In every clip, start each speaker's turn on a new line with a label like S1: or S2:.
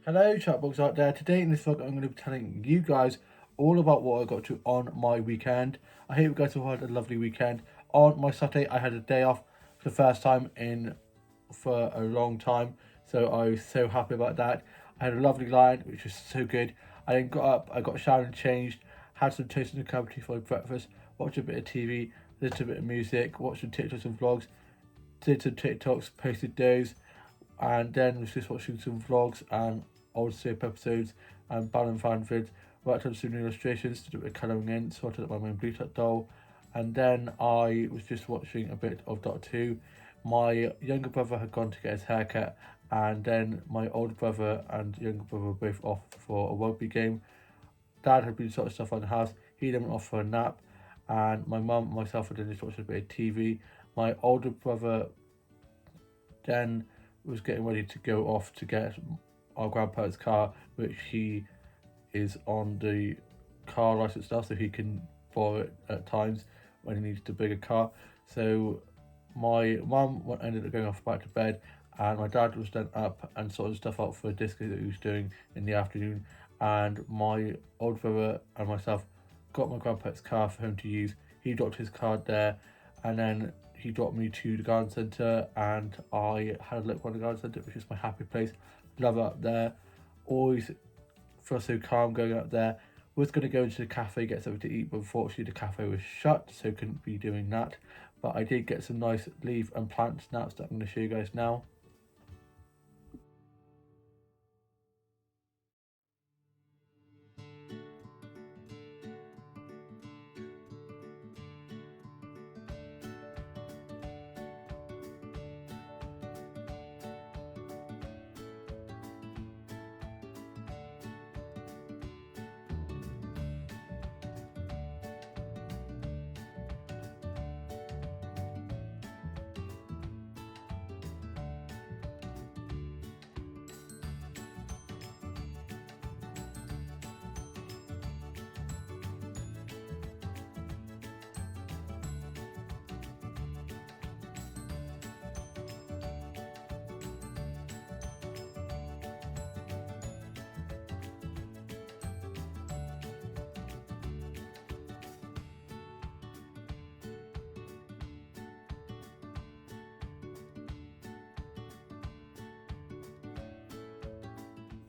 S1: Hello, chatbox out there. Today in this vlog, I'm going to be telling you guys all about what I got to on my weekend. I hope you guys have had a lovely weekend. On my Saturday, I had a day off for the first time for a long time, so I was so happy about that. I had a lovely line, which was so good. I then got up, I got showered and changed, had some toast and a cup of tea for my breakfast, watched a bit of TV, listened to a bit of music, watched some TikToks and vlogs, did some TikToks, posted those, and then was just watching some vlogs and old soap episodes and Balan fan vids, worked on some new illustrations, did a bit of colouring in, sorted out my main Blue Tuck doll, and then I was just watching a bit of Doctor Who. My younger brother had gone to get his haircut, and then my older brother and younger brother were both off for a rugby game. Dad had been sorting stuff on the house, he then went off for a nap, and my mum and myself had then just watched a bit of TV. My older brother then was getting ready to go off to get our grandparents' car, which he is on the car license now, so he can borrow it at times when he needs to bring a car. So my mum ended up going off back to bed, and my dad was then up and sorting stuff out for a disco that he was doing in the afternoon. And my old brother and myself got my grandparents' car for him to use. He dropped his card there, and then he dropped me to the garden centre, and I had a look around the garden centre, which is my happy place. Love it up there. Always feel so calm going up there. Was going to go into the cafe, get something to eat, but unfortunately the cafe was shut, so couldn't be doing that. But I did get some nice leaf and plant snaps that I'm going to show you guys now.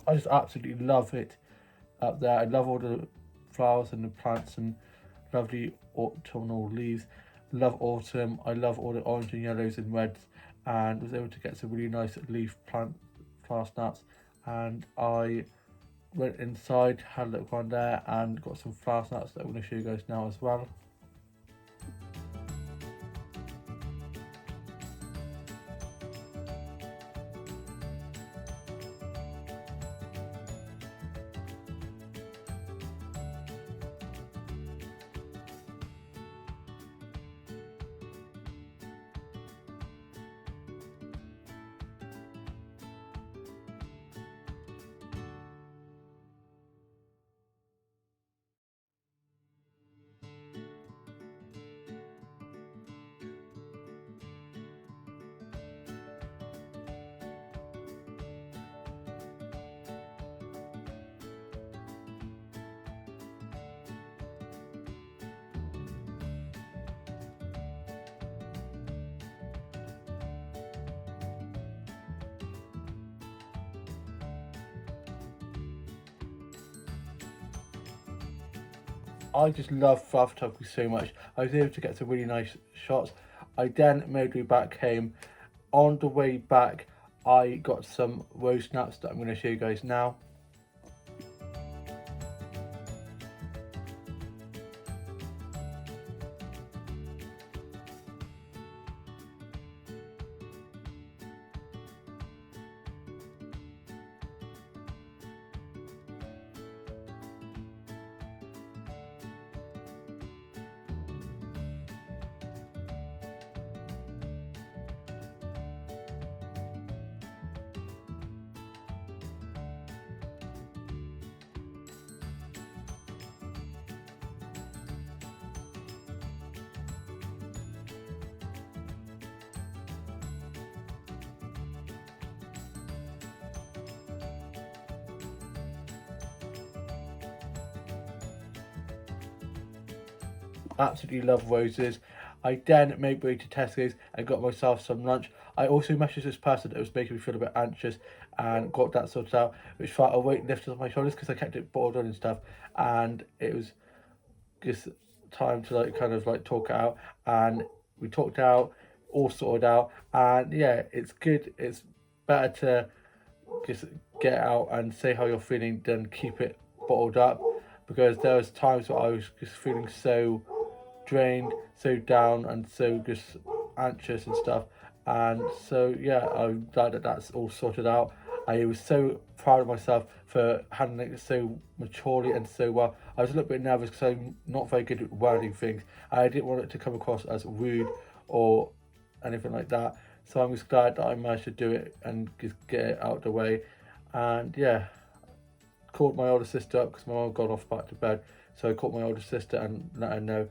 S1: I just absolutely love it up there. I love all the flowers and the plants and lovely autumnal leaves. Love autumn. I love all the orange and yellows and reds, and was able to get some really nice leaf plant flower snaps. And I went inside, had a look around there, and got some flower snaps that I'm going to show you guys now as well. I just love flower photography so much. I was able to get some really nice shots. I then made my way back home. On the way back, I got some rose snaps that I'm going to show you guys now. absolutely love roses. I then made my way to Tesco's and got myself some lunch. I also messaged this person that was making me feel a bit anxious and got that sorted out, which felt a weight lifted off my shoulders because I kept it bottled on and stuff. And it was just time to like kind of like talk it out, and we talked out, all sorted out, and yeah, it's good. It's better to just get out and say how you're feeling than keep it bottled up, because there was times where I was just feeling so drained, so down, and so just anxious and stuff. And so yeah, I'm glad that that's all sorted out. I was so proud of myself for handling it so maturely and so well. I was a little bit nervous because I'm not very good at wording things. I didn't want it to come across as rude or anything like that. So I'm just glad that I managed to do it and just get it out of the way. And yeah, called my older sister up because my mum got off back to bed. So I called my older sister and let her know.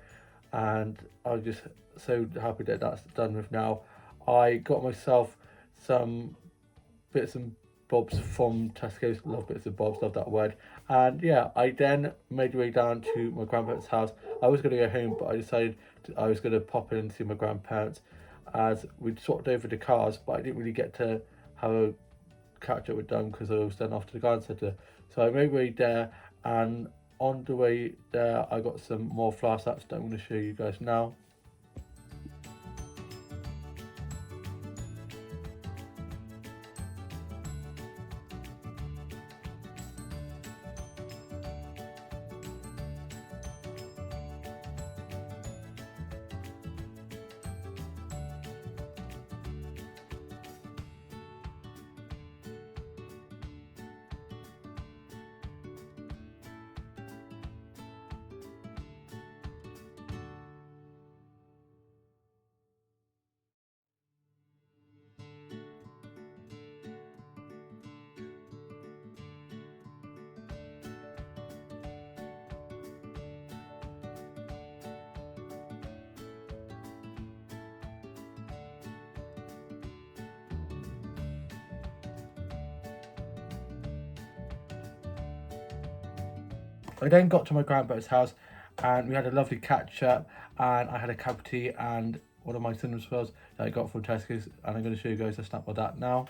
S1: And I'm just so happy that that's done with now. I got myself some bits and bobs from Tesco's. Love bits and bobs, love that word. And yeah, I then made my way down to my grandparents' house. I was going to go home, but I decided I was going to pop in and see my grandparents as we'd swapped over the cars, but I didn't really get to have a catch up with them because I was then off to the garden centre. So I made my way there, and on the way there, I got some more flower sets that I'm going to show you guys now. I then got to my grandparents' house and we had a lovely catch up, and I had a cup of tea and one of my cinnamon swirls that I got from Tesco's, and I'm going to show you guys a snap of that now.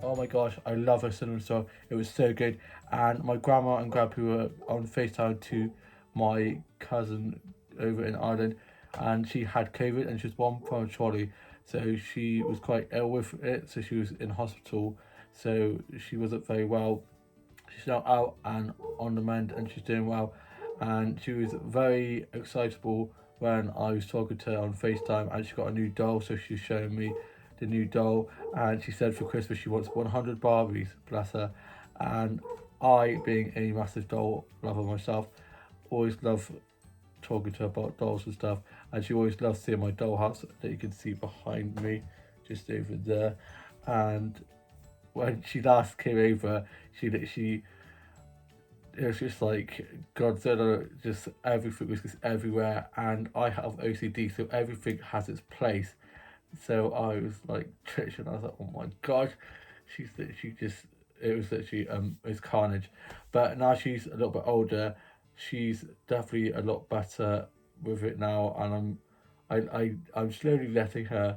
S1: Oh my gosh, I love her cinnamon swirl. It was so good. And my grandma and grandpa were on FaceTime to my cousin over in Ireland, and she had COVID and she was born prematurely. So she was quite ill with it. So she was in hospital. So she wasn't very well. She's now out and on the mend, and she's doing well. And she was very excitable when I was talking to her on FaceTime, and she got a new doll, so she's showing me the new doll. And she said for Christmas she wants 100 Barbies, bless her. And I, being a massive doll lover myself, always love talking to her about dolls and stuff. And she always loves seeing my dollhouse that you can see behind me, just over there. And when she last came over, she it was just like Godzilla, just everything was just everywhere. And I have OCD, so everything has its place. So I was like twitching. I was like, oh my god, she just, it was literally it's carnage. But now she's a little bit older, she's definitely a lot better with it now, and I'm slowly letting her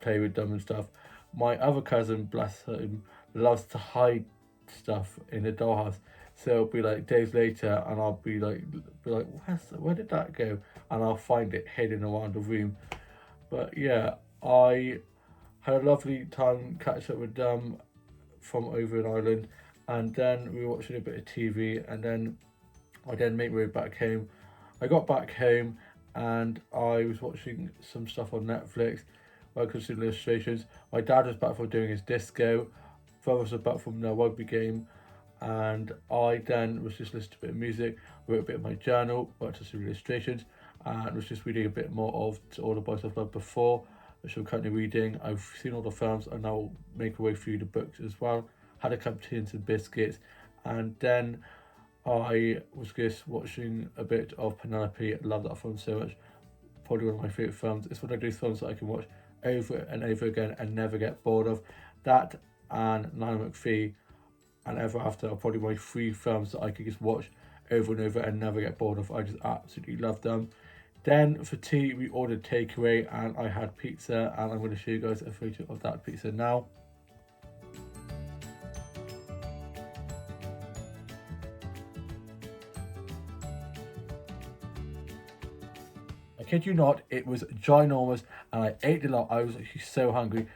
S1: play with them and stuff. My other cousin, bless him, loves to hide stuff in the dollhouse. So it'll be like days later, and I'll be like, where did that go? And I'll find it hidden around the room. But yeah, I had a lovely time catching up with them from over in Ireland, and then we were watching a bit of TV, and then I then made my way back home. I got back home and I was watching some stuff on Netflix. Welcome to Illustrations. My dad was back from doing his disco. Brothers were back from their rugby game, and I then was just listening to a bit of music, wrote a bit of my journal, worked on some illustrations, and was just reading a bit more of To All the Boys I've Loved Before, which I'm currently reading. I've seen all the films and now make my way through the books as well. Had a cup of tea and some biscuits, and then I was just watching a bit of Penelope. I love that film so much. Probably one of my favourite films. It's one of those films that I can watch over and over again and never get bored of. That and Nana McPhee and Ever After are probably my 3 films that I could just watch over and over and never get bored of. I just absolutely love them. Then for tea, we ordered takeaway and I had pizza, and I'm going to show you guys a photo of that pizza now. I kid you not, it was ginormous and I ate a lot. I was actually so hungry.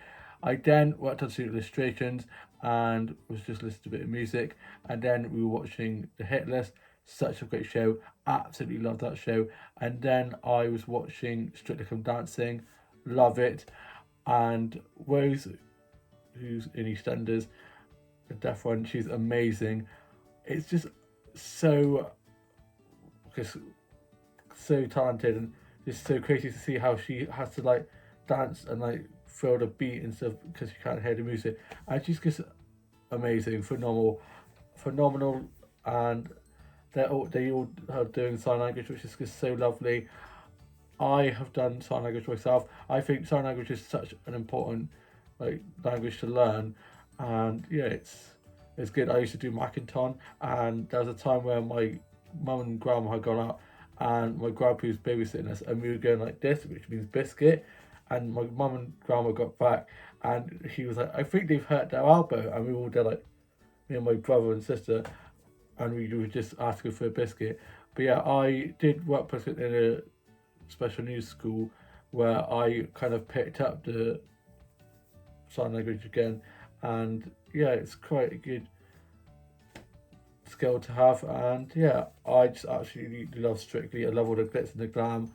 S1: I then worked on some illustrations and was just listening to a bit of music, and then we were watching The Hit List. Such a great show, absolutely love that show. And then I was watching Strictly Come Dancing, love it. And Rose, who's in EastEnders, the deaf one, she's amazing. It's just so talented, and just so crazy to see how she has to like dance and like throw the beat and stuff because she can't hear the music, and she's just amazing, phenomenal, and they all are doing sign language, which is just so lovely. I have done sign language myself. I think sign language is such an important like language to learn, and yeah, it's good. I used to do Macinton, and there was a time where my mum and grandma had gone out, and my grandpa was babysitting us, and we were going like this, which means biscuit. And my mum and grandma got back, and he was like, "I think they've hurt their elbow," and we all did like, me and my brother and sister, and we were just asking for a biscuit. But yeah, I did work in a special needs school where I kind of picked up the sign language again, and yeah, it's quite a good skill to have. And yeah, I just absolutely love Strictly. I love all the glitz and the glam.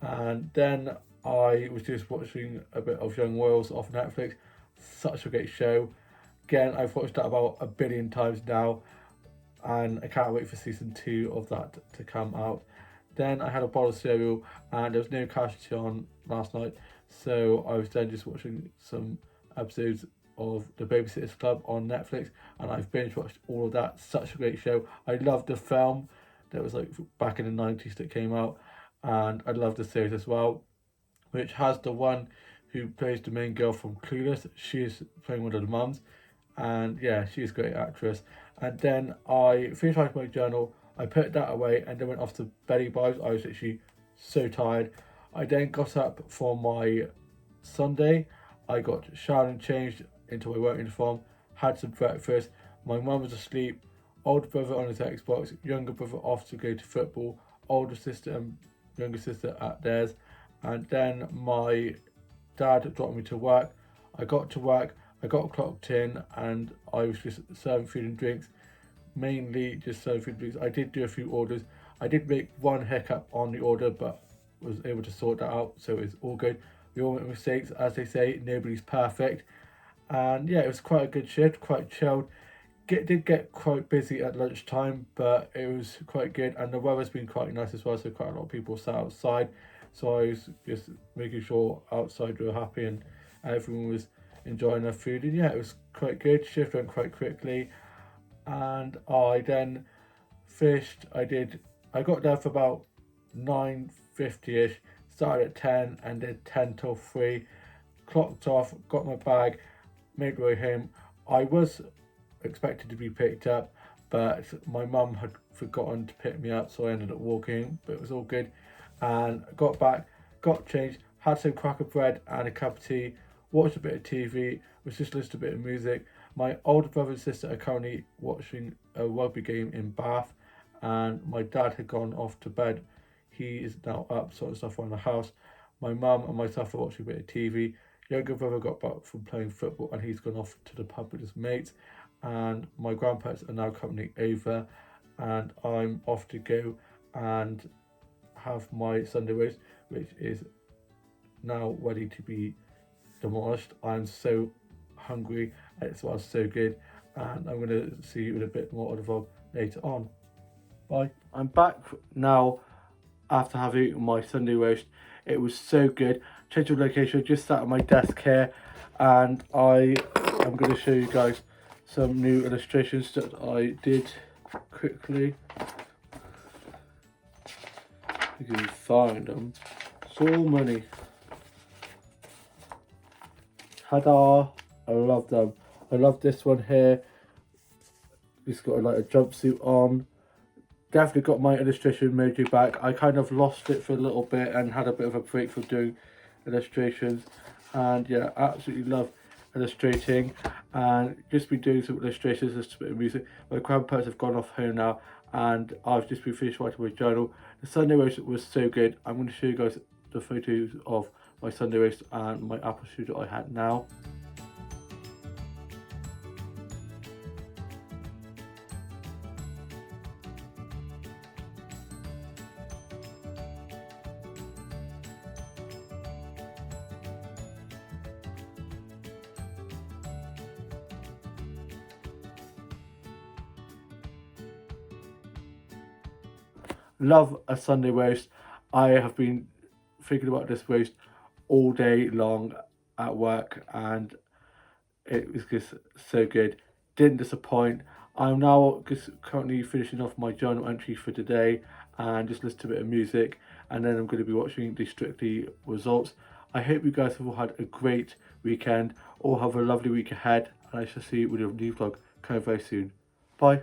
S1: And then I was just watching a bit of Young Royals off Netflix. Such a great show. Again, I've watched that about 1 billion times now, and I can't wait for season 2 of that to come out. Then I had a bowl of cereal, and there was no Casualty on last night, so I was then just watching some episodes of The Babysitter's Club on Netflix, and I've binge watched all of that. Such a great show. I loved the film that was like back in the 90s that came out, and I love the series as well, which has the one who plays the main girl from Clueless. She's playing one of the mums, and yeah, she's a great actress. And then I finished writing my journal, I put that away, and then went off to Betty Vibes. I was actually so tired. I then got up for my Sunday. I got showered and changed into my work uniform, had some breakfast. My mum was asleep, older brother on his Xbox, younger brother off to go to football, older sister and younger sister at theirs. And then my dad dropped me to work. I got to work, I got clocked in, and I was just serving food and drinks, mainly just serving food and drinks. I did do a few orders. I did make one hiccup on the order, but was able to sort that out, so it's all good. We all make mistakes, as they say, nobody's perfect. And yeah, it was quite a good shift, quite chilled. Did get quite busy at lunchtime, but it was quite good, and the weather's been quite nice as well, so quite a lot of people sat outside. So I was just making sure outside we were happy and everyone was enjoying their food. And yeah, it was quite good. Shift went quite quickly, and I then fished. I got there for about 9:50ish. Started at 10 and did 10 till 3. Clocked off, got my bag, made my way home. I was expected to be picked up, but my mum had forgotten to pick me up, so I ended up walking, but it was all good. And got back, got changed, had some cracker bread and a cup of tea, watched a bit of TV, was just listening to a bit of music. My older brother and sister are currently watching a rugby game in Bath, and my dad had gone off to bed. He is now up, sorting stuff around the house. My mum and myself are watching a bit of TV. Younger brother got back from playing football, and he's gone off to the pub with his mates. And my grandparents are now coming over, and I'm off to go and have my Sunday roast, which is now ready to be demolished. I'm so hungry, and it smells so good, and I'm going to see you with a bit more of the vlog later on. Bye. I'm back now after having eaten my Sunday roast. It was so good. Changed of location, just sat at my desk here, and I am going to show you guys some new illustrations that I did quickly. You can find them. So many. Ta-da! I love them. I love this one here. It's got like a jumpsuit on. Definitely got my illustration emoji back. I kind of lost it for a little bit and had a bit of a break from doing illustrations. And yeah, absolutely love illustrating and just been doing some illustrations, just a bit of music. My grandparents have gone off home now and I've just been finished writing my journal. The Sunday roast was so good. I'm going to show you guys the photos of my Sunday roast and my apple strudel I had now. Love a Sunday roast. I have been thinking about this roast all day long at work and it was just so good. Didn't disappoint. I'm now just currently finishing off my journal entry for today and just listen to a bit of music, and then I'm going to be watching the Strictly results. I hope you guys have all had a great weekend, or have a lovely week ahead, and I shall see you with a new vlog coming very soon. Bye.